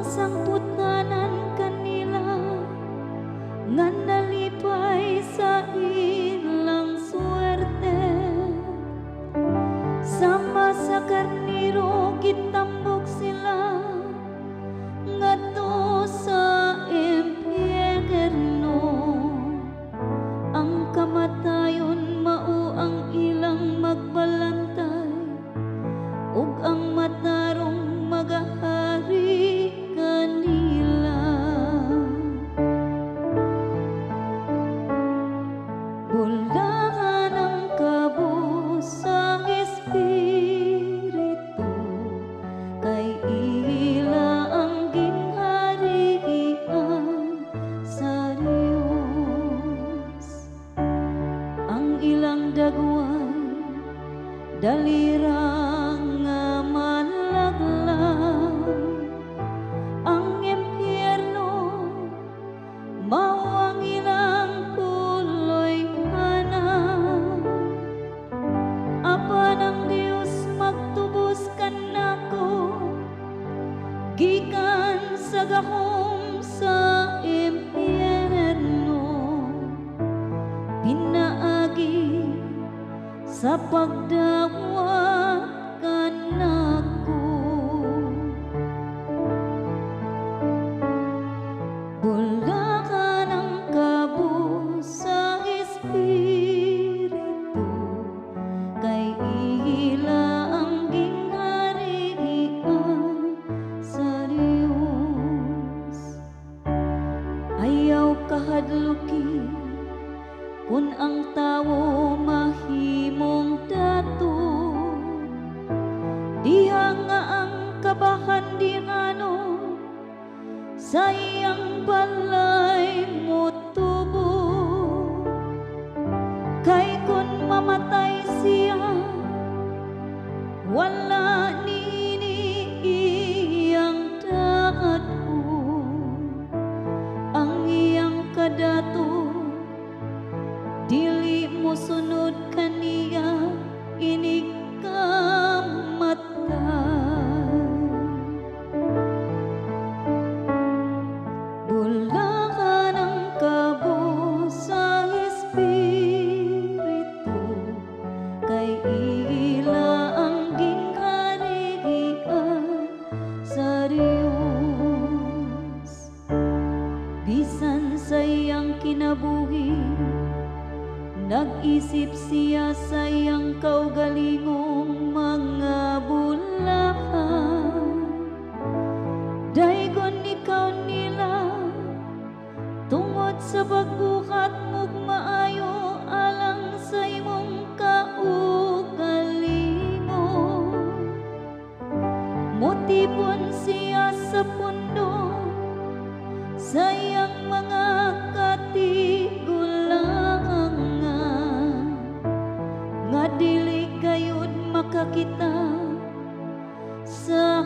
sangputanan kanila nga nalipay sa ilang swerte. Sama sa karniro gitambok sila ngadto sa impyerno. Ang kamatayon mao ang ilang magbalantay, ug ang matarong magahari kanila. Bulahan ang kabus sa espiritu, kay ila ang gingharian sa Dios. Ang ilang dagway dalirang nga malaglag, ang impyerno mao ang ilang puloy hanap. Apan ang Dios magtubos kanako gikan sa gahom sa impyerno, pinaagi sa pagdawat kanako. Bulakan ang kabus sa espiritu, kay ila ang gingharian sa Dios. Ayaw kahadluki kun ang tawo mahimong dato, diha nga ang kabahandingano sa iyang balay motubo. Kay kun mamatay siya, wala nini iyang dato. Ang iyang kadato dili mo sunod kaniya inig kamatay. Bulakan ang kabus sa espiritu, kay ila ang gingharian sa Dios. Bisan sa iyang kinabuhi, nag-isip siya sa iyang kaugalingong mga bulahan. Daygon ikaw nila tungod sa pagbuhat mo'g maayo alang sa imong kaugalingon. Motipon siya sa pundo sa iyang mga katigulangan, nga dili gayud makakita sa